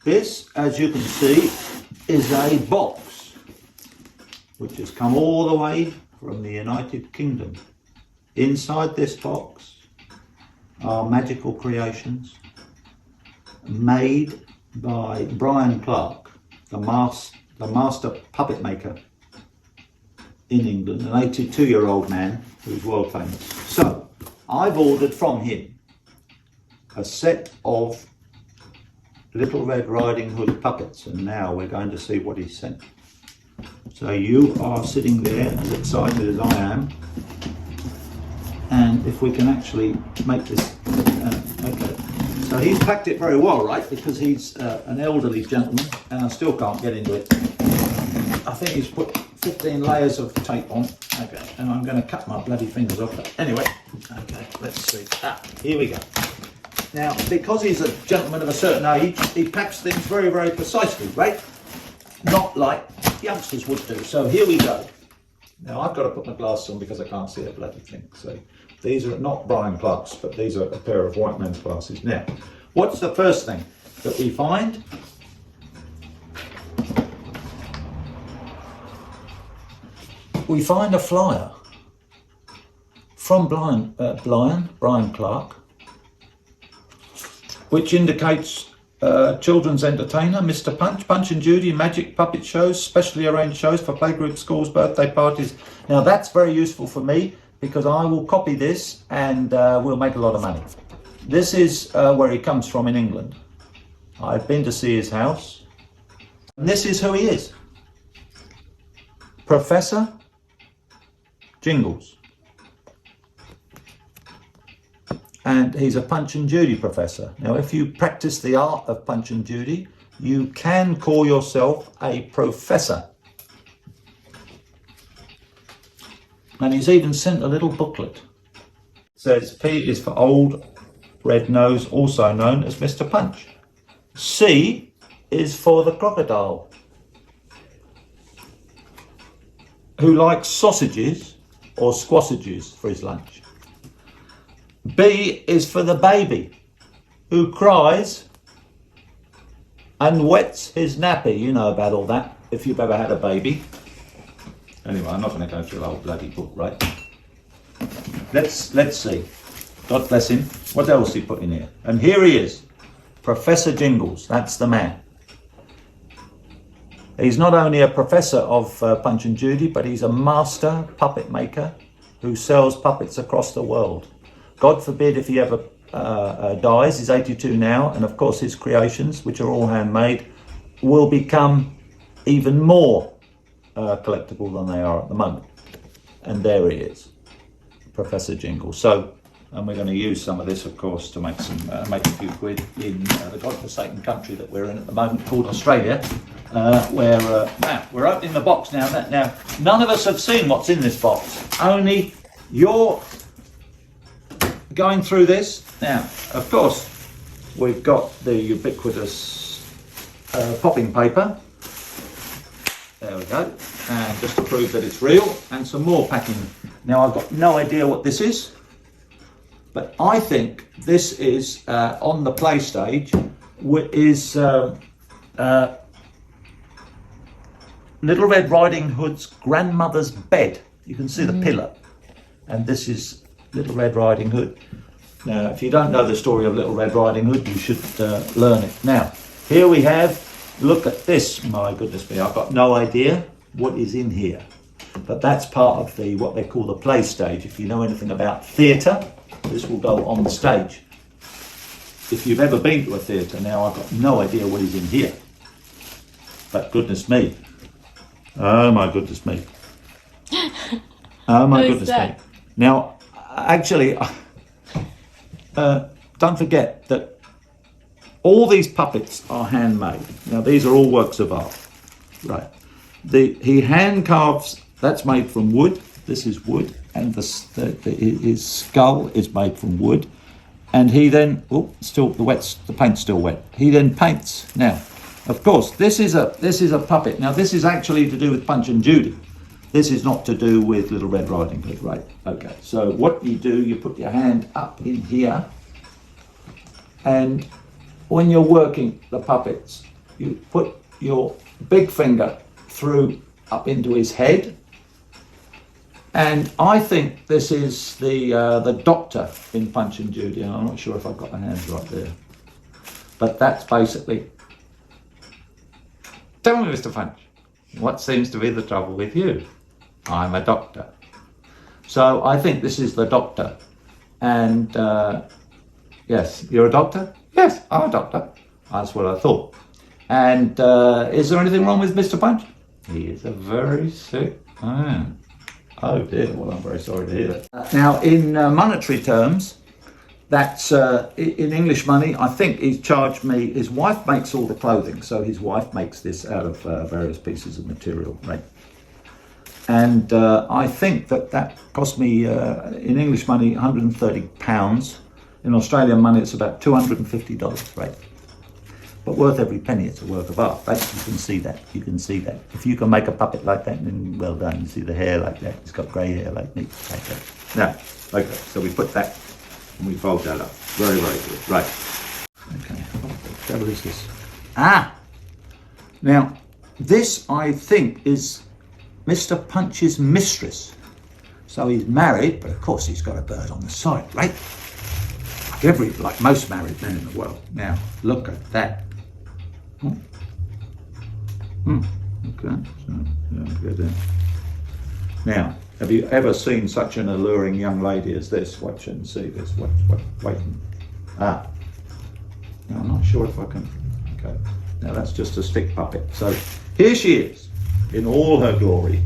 This, as you can see, is a box which has come all the way from the United Kingdom. Inside this box are magical creations made by Brian Clark, the master puppet maker in England, an 82-year-old man who's world famous. So I've ordered from him a set of Little Red Riding Hood puppets, and now we're going to see what he sent. So you are sitting there as excited as I am, and if we can actually make this, okay. So he's packed it very well, right? Because he's an elderly gentleman, and I still can't get into it. I think he's put 15 layers of tape on. Okay, and I'm going to cut my bloody fingers off. Anyway, okay, let's see. Here we go. Now, because he's a gentleman of a certain age, he packs things very, very precisely, right? Not like youngsters would do. So here we go. Now, I've got to put my glasses on because I can't see a bloody thing. So these are not Brian Clark's, but these are a pair of white man's glasses. Now, what's the first thing that we find? We find a flyer from Brian Clark, which indicates children's entertainer, Mr. Punch, Punch and Judy, magic puppet shows, specially arranged shows for playgroup schools, birthday parties. Now that's very useful for me because I will copy this and we'll make a lot of money. This is where he comes from in England. I've been to see his house. And this is who he is. Professor Jingles. And he's a Punch and Judy professor. Now, if you practice the art of Punch and Judy, you can call yourself a professor. And he's even sent a little booklet. It says P is for Old Red Nose, also known as Mr. Punch. C is for the crocodile, who likes sausages or squassages for his lunch. B is for the baby, who cries and wets his nappy. You know about all that, if you've ever had a baby. Anyway, I'm not going to go through the whole bloody book, right? Let's see. God bless him. What else he put in here? And here he is, Professor Jingles. That's the man. He's not only a professor of Punch and Judy, but he's a master puppet maker who sells puppets across the world. God forbid if he ever dies, he's 82 now, and of course his creations, which are all handmade, will become even more collectible than they are at the moment. And there he is, Professor Jingles. So, and we're going to use some of this, of course, to make a few quid in the godforsaken country that we're in at the moment, called Australia, where now we're opening the box now. Now, none of us have seen what's in this box. Only you're going through this. Now, of course, we've got the ubiquitous popping paper. There we go. And just to prove that it's real, and some more packing. Now, I've got no idea what this is, but I think this is on the play stage, is Little Red Riding Hood's grandmother's bed. You can see the pillar, and this is Little Red Riding Hood. Now, if you don't know the story of Little Red Riding Hood, you should learn it. Now, here we have, look at this. My goodness me, I've got no idea what is in here. But that's part of the what they call the play stage. If you know anything about theatre, this will go on the stage. If you've ever been to a theatre, now I've got no idea what is in here. But goodness me. Oh my goodness me. Oh my goodness me. Now, actually, don't forget that all these puppets are handmade. Now, these are all works of art, right? He hand carves. That's made from wood. This is wood, and his skull is made from wood. And he then, the paint's still wet. He then paints. Now, of course, this is a puppet. Now, this is actually to do with Punch and Judy. This is not to do with Little Red Riding Hood, right? Okay, so what you do, you put your hand up in here, and when you're working the puppets, you put your big finger through up into his head, and I think this is the doctor in Punch and Judy. And I'm not sure if I've got my hands right there, but that's basically. Tell me, Mr. Punch, what seems to be the trouble with you? I'm a doctor. So I think this is the doctor. And yes, you're a doctor? Yes, I'm a doctor. That's what I thought. And is there anything wrong with Mr. Punch? He is a very sick man. Oh dear, well, I'm very sorry to hear that. Now, in monetary terms, that's in English money, I think he's charged me, his wife makes all the clothing, so his wife makes this out of various pieces of material, right? And I think that cost me, in English money, £130. In Australian money, it's about $250, right? But worth every penny. It's a work of art, right? You can see that. You can see that. If you can make a puppet like that, then well done. You see the hair like that. It's got grey hair like me. Like that. Now, okay. So we put that and we fold that up. Very, very good. Right. Okay. What the devil is this? Now, this I think is Mr. Punch's mistress. So he's married, but of course he's got a bird on the side, right? Like most married men in the world. Now, look at that. Okay. So, yeah, good then. Now, have you ever seen such an alluring young lady as this? Watch and see this. Wait. Now, I'm not sure if I can. Okay. Now that's just a stick puppet. So here she is in all her glory,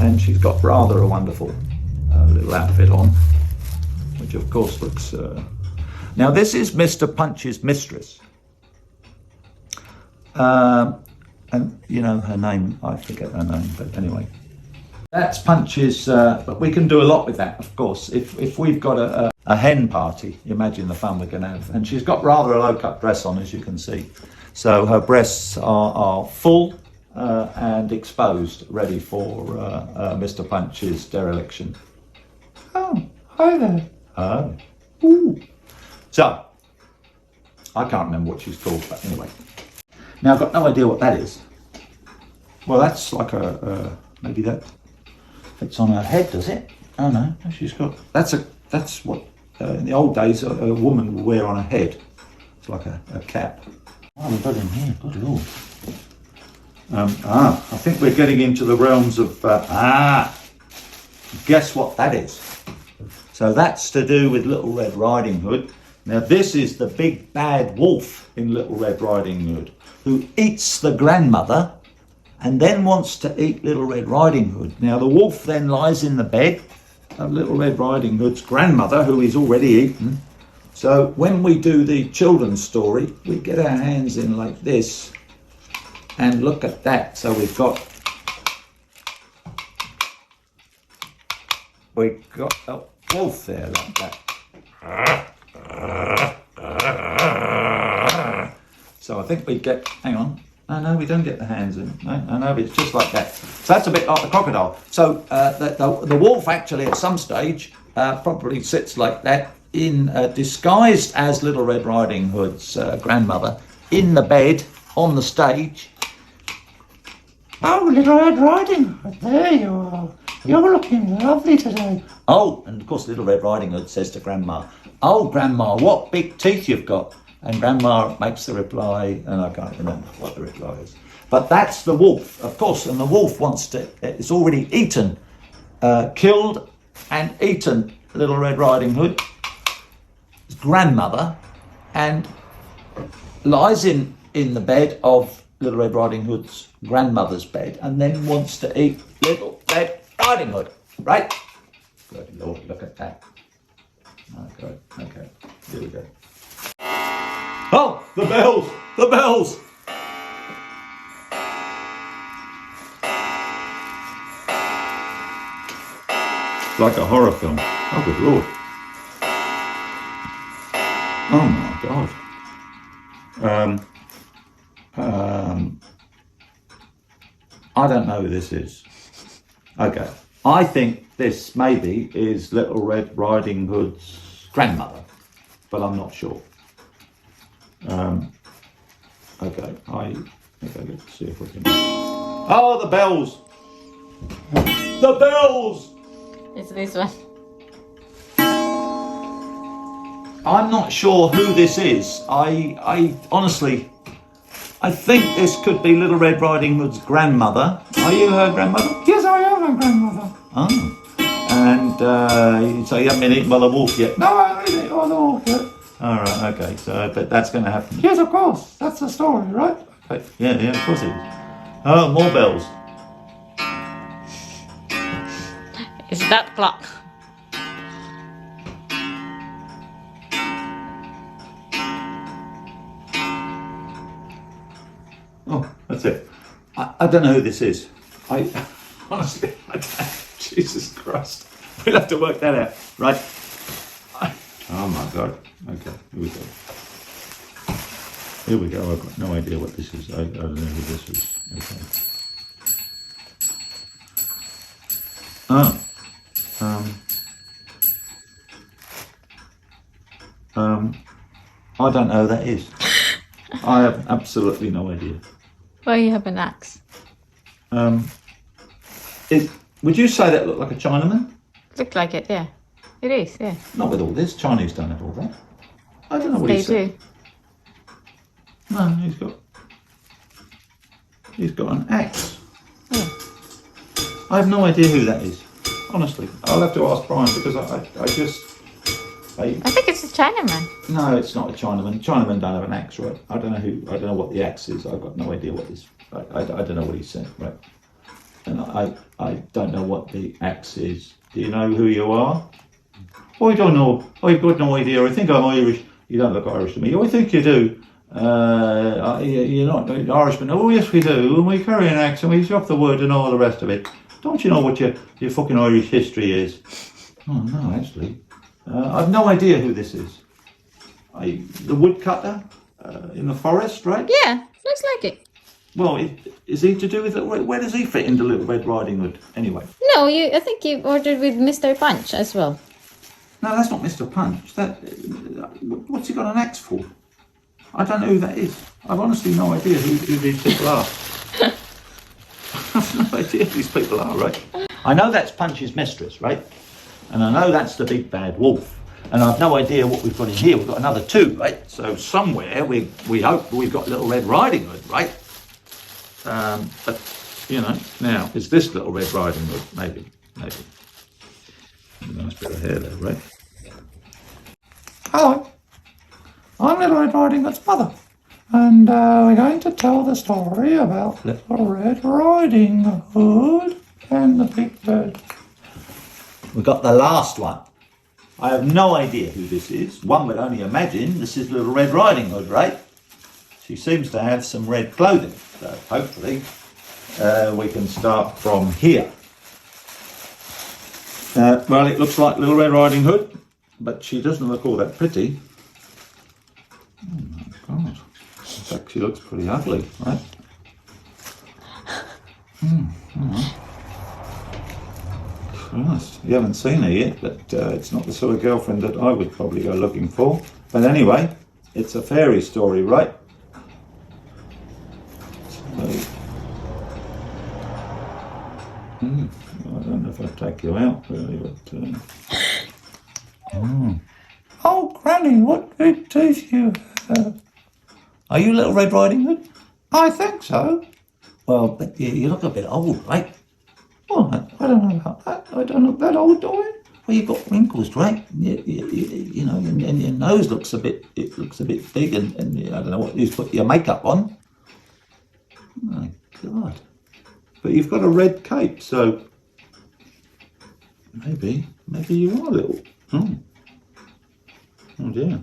and she's got rather a wonderful little outfit on, which of course looks. Now this is Mr. Punch's mistress. And you know her name, I forget her name, but anyway. That's Punch's, but we can do a lot with that, of course. If we've got a hen party, imagine the fun we can have. And she's got rather a low-cut dress on, as you can see. So her breasts are full and exposed, ready for Mr. Punch's dereliction. Oh, hi there. Oh. Ooh. So, I can't remember what she's called, but anyway. Now, I've got no idea what that is. Well, that's like maybe that fits on her head, does it? Oh no, she's got, that's what in the old days a woman would wear on her head. It's like a cap. Oh, we've got him here, good lord. I think we're getting into the realms of, guess what that is? So that's to do with Little Red Riding Hood. Now this is the big bad wolf in Little Red Riding Hood, who eats the grandmother and then wants to eat Little Red Riding Hood. Now the wolf then lies in the bed of Little Red Riding Hood's grandmother, who is already eaten. So when we do the children's story, we get our hands in like this, and look at that. So we've got a wolf there like that. So I think we get, hang on, no, we don't get the hands in. No, it's just like that. So that's a bit like the crocodile. So the wolf actually at some stage probably sits like that, in disguised as Little Red Riding Hood's grandmother, in the bed on the stage. Oh, Little Red Riding Hood, there you are. You're looking lovely today. Oh, and of course Little Red Riding Hood says to Grandma, "Oh, Grandma, what big teeth you've got." And Grandma makes the reply, and I can't remember what the reply is. But that's the wolf, of course, and the wolf wants to, it's already eaten, killed and eaten Little Red Riding Hood's grandmother, and lies in the bed of Little Red Riding Hood's grandmother's bed, and then wants to eat Little Red Riding Hood, right? Good Lord, look at that. Okay, here we go. Oh, the bells! The bells! Like a horror film. Oh, good Lord. Oh my God. I don't know who this is. Okay. I think this maybe is Little Red Riding Hood's grandmother, but I'm not sure. Okay, let's see if we can. Oh, the bells! The bells! It's this one. I'm not sure who this is. I honestly, I think this could be Little Red Riding Hood's grandmother. Are you her grandmother? Yes, I am a grandmother. Oh. And so you haven't been eaten by the wolf yet? No, I haven't eaten all the wolf yet. All right, okay, so that's going to happen. Yes, of course. That's the story, right? Okay. Yeah, of course it is. Oh, more bells. It's that clock. Oh, that's it. I don't know who this is. I honestly, I don't. Jesus Christ. We'll have to work that out, right? Oh my God. Okay, here we go. Here we go. I've got no idea what this is. I don't know who this is. Okay. Oh. I don't know who that is. I have absolutely no idea. Why you have an axe? Would you say that looked like a Chinaman? Look like it, yeah. It is, yeah. Not with all this. Chinese don't have all that. I don't know what They he's saying. do. No, he's got an axe. Yeah. I have no idea who that is. Honestly, I'll have to ask Brian because I think it's a Chinaman. no, it's not a Chinaman. Chinamen don't have an axe, right? I don't know what the axe is. I've got no idea what this. I don't know what he's saying, right? And I don't know what the axe is. Do you know who you are? Oh, I don't know. I've got no idea. I think I'm Irish. You don't look Irish to me. Oh, I think you do. You're not Irishman. Oh, yes, we do. And we carry an axe and we chop the wood and all the rest of it. Don't you know what your fucking Irish history is? Oh, no, actually. I've no idea who this is. The woodcutter in the forest, right? Yeah, looks like it. Well, is he to do with it? Where does he fit into Little Red Riding Hood, anyway? No, I think you ordered with Mr. Punch as well. No, that's not Mr. Punch. What's he got an axe for? I don't know who that is. I've honestly no idea who these people are. I've no idea who these people are, right? I know that's Punch's mistress, right? And I know that's the big bad wolf. And I've no idea what we've got in here. We've got another two, right? So somewhere we hope we've got Little Red Riding Hood, right? But, you know, now, is this Little Red Riding Hood? Maybe. Nice bit of hair there, right? Hello. I'm Little Red Riding Hood's mother. And we're going to tell the story about Little Red Riding Hood and the Big Bird. We got the last one. I have no idea who this is. One would only imagine this is Little Red Riding Hood, right? She seems to have some red clothing, so hopefully we can start from here. Well, it looks like Little Red Riding Hood, but she doesn't look all that pretty. Oh my God. In fact, she looks pretty ugly, right? Christ, you haven't seen her yet, but it's not the sort of girlfriend that I would probably go looking for. But anyway, it's a fairy story, right? So, I don't know if I'd take you out really, but Oh, Granny, what big teeth you have. are you Little Red Riding Hood? I think so. Well, but you look a bit old, right? Well, I don't know about that. I don't look that old, do I? Well, you've got wrinkles, right? You know, and your nose looks a bit big, and I don't know what you've put your makeup on. My God. But you've got a red cape, so maybe you are little. Oh dear.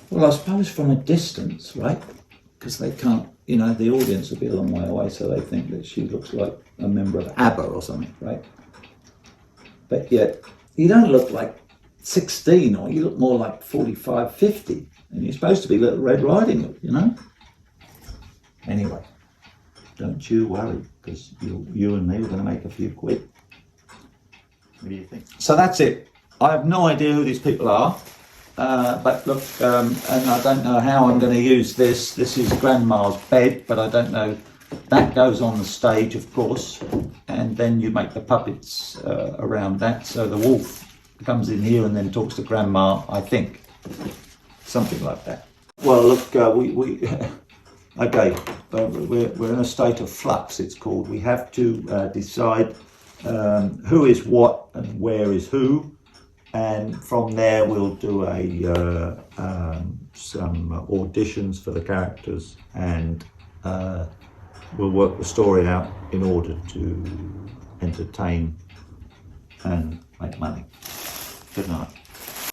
Well, I suppose from a distance, right? Because they can't, you know, the audience will be a long way away, so they think that she looks like a member of ABBA or something, right? But yet, you don't look like 16, or you look more like 45, 50, and you're supposed to be Little Red Riding Hood, you know? Anyway, don't you worry, because you and me are going to make a few quid. What do you think? So that's it. I have no idea who these people are. but look, and I don't know how I'm going to use this. This is Grandma's bed, but I don't know. That goes on the stage, of course, and then you make the puppets around that. So the wolf comes in here and then talks to Grandma, I think. Something like that. Well, look, we okay, we're in a state of flux, it's called. We have to decide who is what and where is who, and from there we'll do some auditions for the characters, and we'll work the story out in order to entertain and make money. Good night.